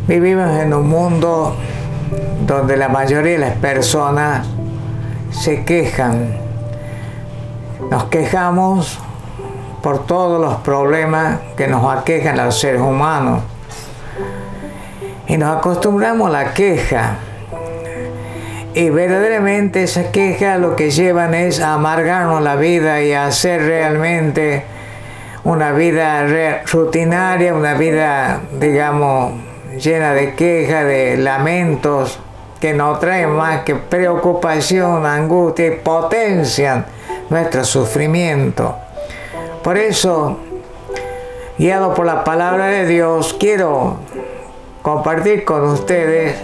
Vivimos en un mundo donde la mayoría de las personas se quejan. Nos quejamos por todos los problemas que nos aquejan a los seres humanos. Y nos acostumbramos a la queja. Y verdaderamente esa queja lo que llevan es a amargarnos la vida y a hacer realmente una vida rutinaria, una vida, digamos, llena de quejas, de lamentos, que no traen más que preocupación, angustia y potencian nuestro sufrimiento. Por eso, guiado por la palabra de Dios, quiero compartir con ustedes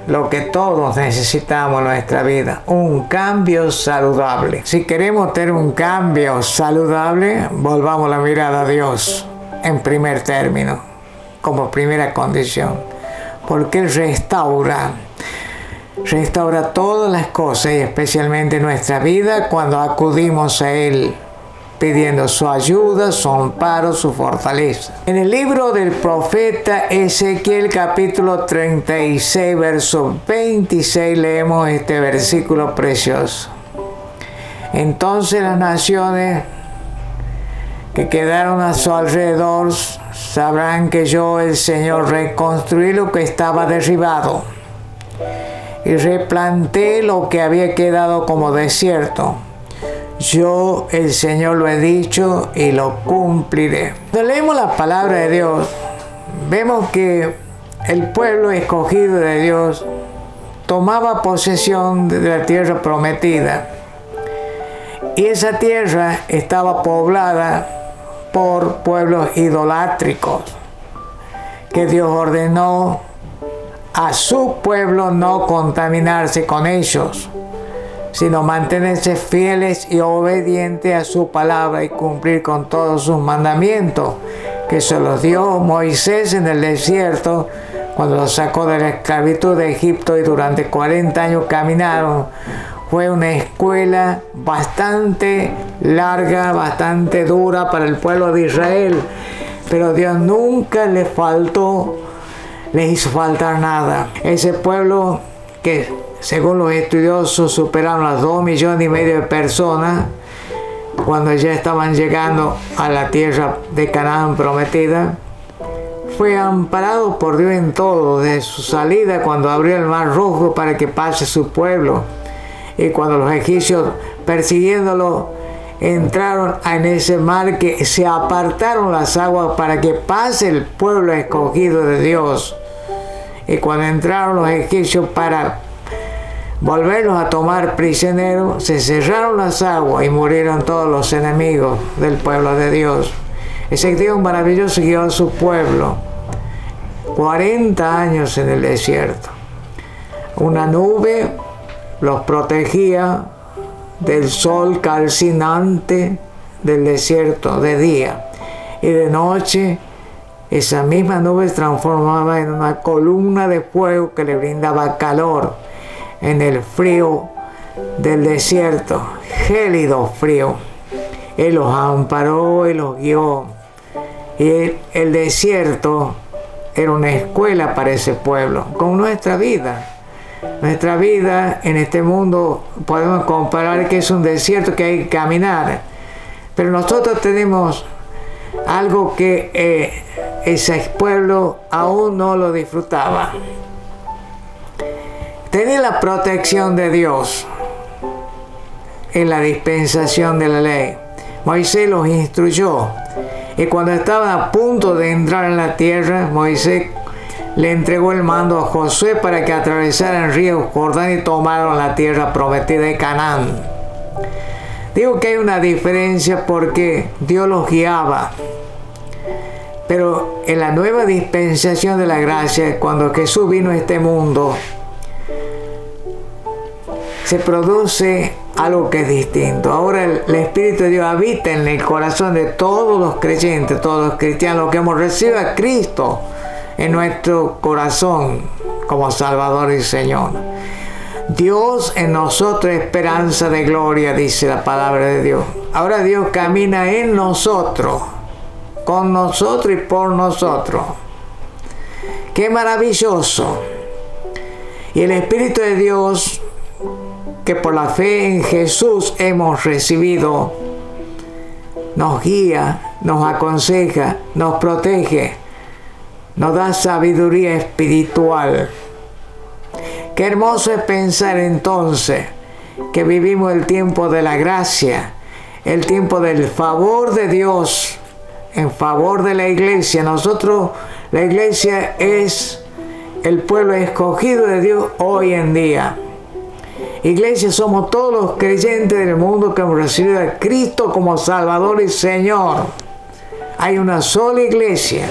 lo que todos necesitamos en nuestra vida, un cambio saludable. Si queremos tener un cambio saludable, volvamos la mirada a Dios en primer término, como primera condición, porque Él restaura todas las cosas y especialmente nuestra vida cuando acudimos a Él pidiendo su ayuda, su amparo, su fortaleza. En el libro del profeta Ezequiel capítulo 36 verso 26 leemos este versículo precioso. Entonces las naciones que quedaron a su alrededor sabrán que yo, el Señor, reconstruí lo que estaba derribado y replanté lo que había quedado como desierto. Yo, el Señor, lo he dicho y lo cumpliré. Cuando leemos la palabra de Dios, vemos que el pueblo escogido de Dios tomaba posesión de la tierra prometida. Y esa tierra estaba poblada por pueblos idolátricos, que Dios ordenó a su pueblo no contaminarse con ellos, sino mantenerse fieles y obedientes a su palabra y cumplir con todos sus mandamientos, que se los dio Moisés en el desierto cuando los sacó de la esclavitud de Egipto y durante 40 años caminaron. Fue una escuela bastante larga, bastante dura para el pueblo de Israel, pero Dios nunca les hizo faltar nada. Ese pueblo que, según los estudiosos, superaron las 2,5 millones de personas cuando ya estaban llegando a la tierra de Canaán prometida, fue amparado por Dios en todo, desde su salida cuando abrió el mar rojo para que pase su pueblo, y cuando los egipcios persiguiéndolo entraron en ese mar, que se apartaron las aguas para que pase el pueblo escogido de Dios, y cuando entraron los egipcios para volverlos a tomar prisioneros, se cerraron las aguas y murieron todos los enemigos del pueblo de Dios. Ese Dios maravilloso guió a su pueblo 40 años en el desierto. Una nube los protegía del sol calcinante del desierto de día, y de noche esa misma nube se transformaba en una columna de fuego que le brindaba calor en el frío del desierto, gélido frío. Él los amparó y los guió. Y el desierto era una escuela para ese pueblo, con nuestra vida. Nuestra vida en este mundo podemos comparar que es un desierto que hay que caminar, pero nosotros tenemos algo que ese pueblo aún no lo disfrutaba. Tenía la protección de Dios en la dispensación de la ley. Moisés los instruyó, y cuando estaban a punto de entrar en la tierra, Moisés le entregó el mando a Josué para que atravesaran el río Jordán y tomaron la tierra prometida de Canaán. Digo que hay una diferencia porque Dios los guiaba, pero en la nueva dispensación de la gracia, cuando Jesús vino a este mundo, se produce algo que es distinto. Ahora el Espíritu de Dios habita en el corazón de todos los creyentes, todos los cristianos que hemos recibido a Cristo en nuestro corazón como Salvador y Señor. Dios en nosotros, esperanza de gloria, dice la palabra de Dios. Ahora Dios camina en nosotros, con nosotros y por nosotros. ¡Qué maravilloso! Y el Espíritu de Dios, que por la fe en Jesús hemos recibido, nos guía, nos aconseja, nos protege, nos da sabiduría espiritual. Qué hermoso es pensar entonces que vivimos el tiempo de la gracia, el tiempo del favor de Dios en favor de la iglesia. Nosotros, la iglesia es el pueblo escogido de Dios hoy en día. Iglesia, somos todos los creyentes del mundo que hemos recibido a Cristo como Salvador y Señor. Hay una sola iglesia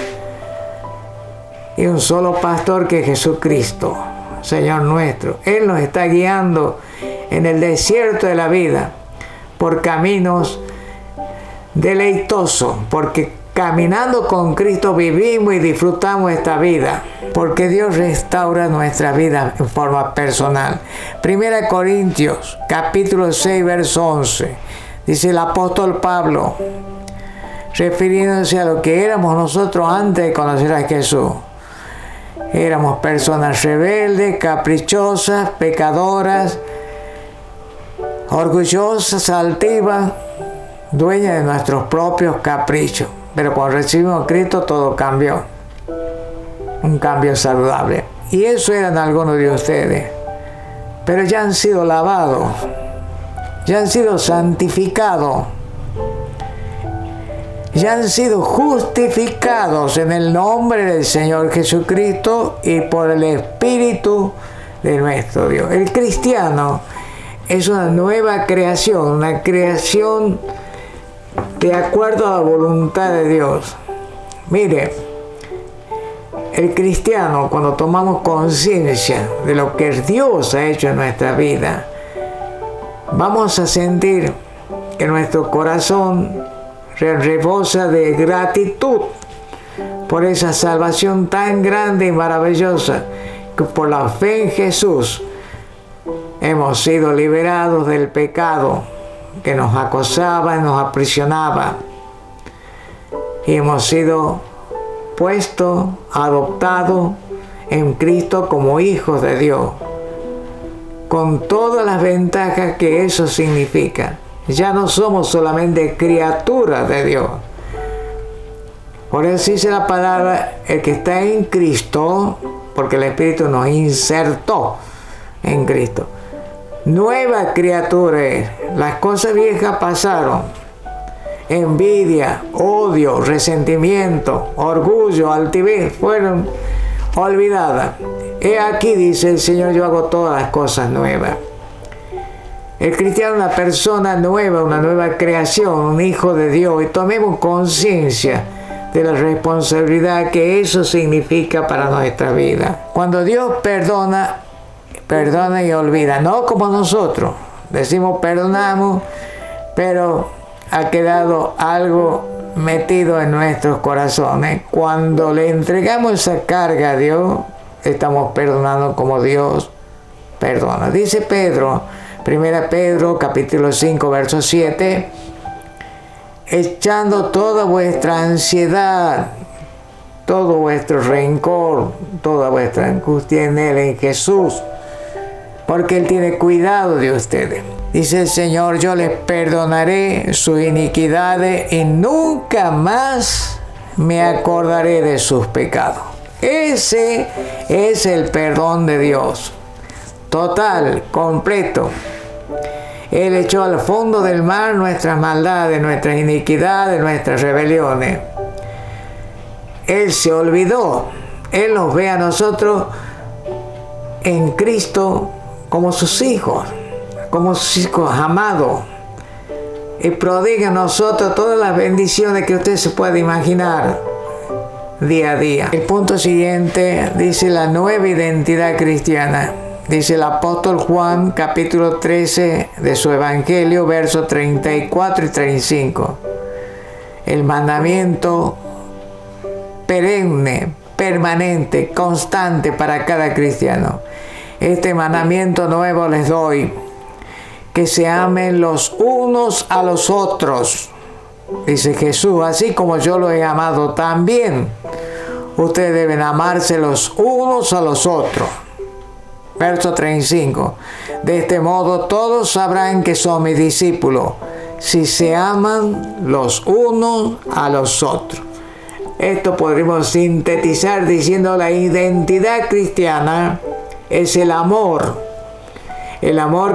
y un solo pastor, que es Jesucristo, Señor nuestro. Él nos está guiando en el desierto de la vida por caminos deleitosos, porque caminando con Cristo vivimos y disfrutamos esta vida, porque Dios restaura nuestra vida en forma personal. 1 Corintios capítulo 6 verso 11, dice el apóstol Pablo, refiriéndose a lo que éramos nosotros antes de conocer a Jesús. Éramos personas rebeldes, caprichosas, pecadoras, orgullosas, altivas, dueñas de nuestros propios caprichos. Pero cuando recibimos a Cristo todo cambió. Un cambio saludable. Y eso eran algunos de ustedes. Pero ya han sido lavados. Ya han sido santificados. Ya han sido justificados en el nombre del Señor Jesucristo y por el Espíritu de nuestro Dios. El cristiano es una nueva creación, una creación de acuerdo a la voluntad de Dios. Mire, el cristiano, cuando tomamos conciencia de lo que Dios ha hecho en nuestra vida, vamos a sentir que nuestro corazón rebosa de gratitud por esa salvación tan grande y maravillosa, que por la fe en Jesús hemos sido liberados del pecado que nos acosaba y nos aprisionaba, y hemos sido puestos, adoptados en Cristo como hijos de Dios, con todas las ventajas que eso significa. Ya no somos solamente criaturas de Dios. Por eso dice la palabra, el que está en Cristo, porque el Espíritu nos insertó en Cristo. Nueva criatura es. Las cosas viejas pasaron. Envidia, odio, resentimiento, orgullo, altivez fueron olvidadas. He aquí, dice el Señor, yo hago todas las cosas nuevas. El cristiano es una persona nueva, una nueva creación, un hijo de Dios, y tomemos conciencia de la responsabilidad que eso significa para nuestra vida. Cuando Dios perdona, perdona y olvida, no como nosotros. Decimos perdonamos, pero ha quedado algo metido en nuestros corazones. Cuando le entregamos esa carga a Dios, estamos perdonando como Dios perdona. Dice Pedro, 1 Pedro capítulo 5 verso 7, echando toda vuestra ansiedad, todo vuestro rencor, toda vuestra angustia en Él, en Jesús, porque Él tiene cuidado de ustedes. Dice el Señor, yo les perdonaré sus iniquidades y nunca más me acordaré de sus pecados. Ese es el perdón de Dios, total, completo. Él echó al fondo del mar nuestras maldades, nuestras iniquidades, nuestras rebeliones. Él se olvidó. Él nos ve a nosotros en Cristo como sus hijos amados. Y prodiga a nosotros todas las bendiciones que usted se puede imaginar día a día. El punto siguiente dice la nueva identidad cristiana. Dice el apóstol Juan, capítulo 13 de su Evangelio, versos 34 y 35. El mandamiento perenne, permanente, constante para cada cristiano. Este mandamiento nuevo les doy, que se amen los unos a los otros. Dice Jesús, así como yo lo he amado, también ustedes deben amarse los unos a los otros. Verso 35. De este modo todos sabrán que son mis discípulos, si se aman los unos a los otros. Esto podríamos sintetizar diciendo la identidad cristiana es el amor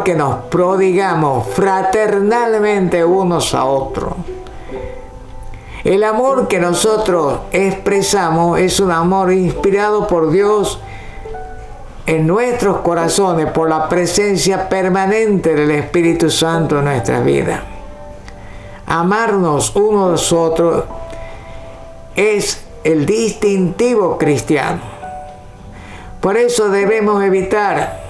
que nos prodigamos fraternalmente unos a otros. El amor que nosotros expresamos es un amor inspirado por Dios en nuestros corazones por la presencia permanente del Espíritu Santo en nuestras vidas. Amarnos unos a los otros es el distintivo cristiano. Por eso debemos evitar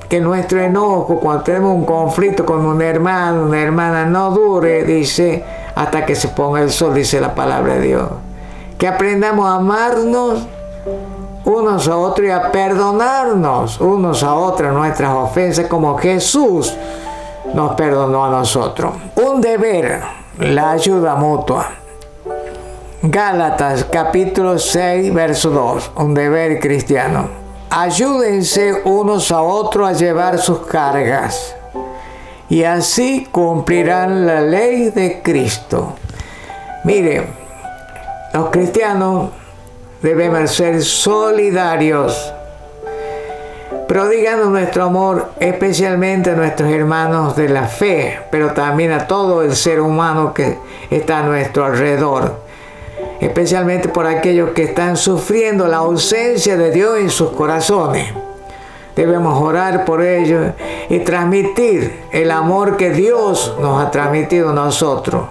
que nuestro enojo, cuando tenemos un conflicto con un hermano, una hermana, no dure, dice, hasta que se ponga el sol, dice la palabra de Dios. Que aprendamos a amarnos unos a otros y a perdonarnos unos a otros nuestras ofensas como Jesús nos perdonó a nosotros. Un deber, la ayuda mutua. Gálatas capítulo 6, verso 2, un deber cristiano. Ayúdense unos a otros a llevar sus cargas y así cumplirán la ley de Cristo. Mire, los cristianos debemos ser solidarios, prodigando nuestro amor especialmente a nuestros hermanos de la fe, pero también a todo el ser humano que está a nuestro alrededor, especialmente por aquellos que están sufriendo la ausencia de Dios en sus corazones. Debemos orar por ellos y transmitir el amor que Dios nos ha transmitido a nosotros,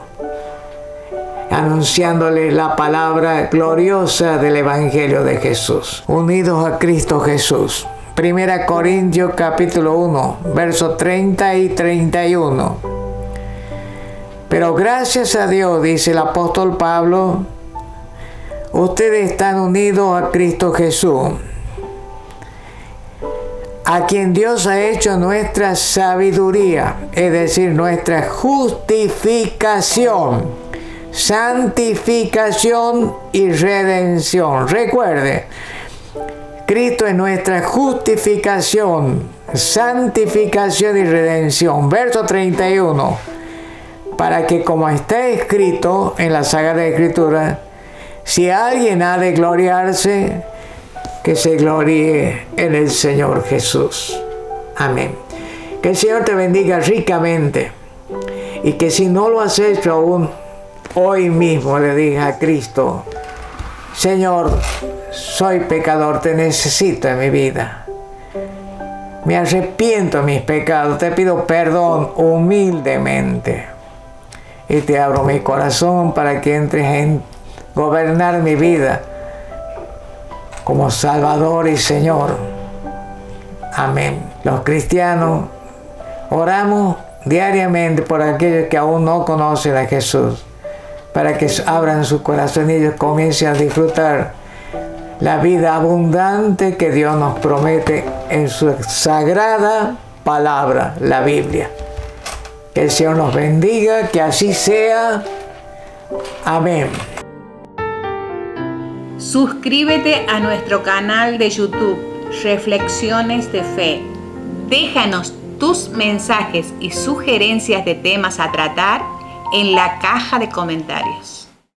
anunciándoles la palabra gloriosa del Evangelio de Jesús. Unidos a Cristo Jesús. 1 Corintios capítulo 1, versos 30 y 31. Pero gracias a Dios, dice el apóstol Pablo, ustedes están unidos a Cristo Jesús, a quien Dios ha hecho nuestra sabiduría, es decir, nuestra justificación, santificación y redención. Recuerde, Cristo es nuestra justificación, santificación y redención. Verso 31. Para que, como está escrito en la Sagrada Escritura, si alguien ha de gloriarse, que se gloríe en el Señor Jesús. Amén. Que el Señor te bendiga ricamente y que si no lo has hecho aún, hoy mismo le digas a Cristo: Señor, soy pecador, te necesito en mi vida. Me arrepiento de mis pecados, te pido perdón humildemente y te abro mi corazón para que entres en gobernar mi vida como Salvador y Señor. Amén. Los cristianos oramos diariamente por aquellos que aún no conocen a Jesús, para que abran su corazón y ellos comiencen a disfrutar la vida abundante que Dios nos promete en su sagrada palabra, la Biblia. Que el Señor nos bendiga, que así sea. Amén. Suscríbete a nuestro canal de YouTube, Reflexiones de Fe. Déjanos tus mensajes y sugerencias de temas a tratar en la caja de comentarios.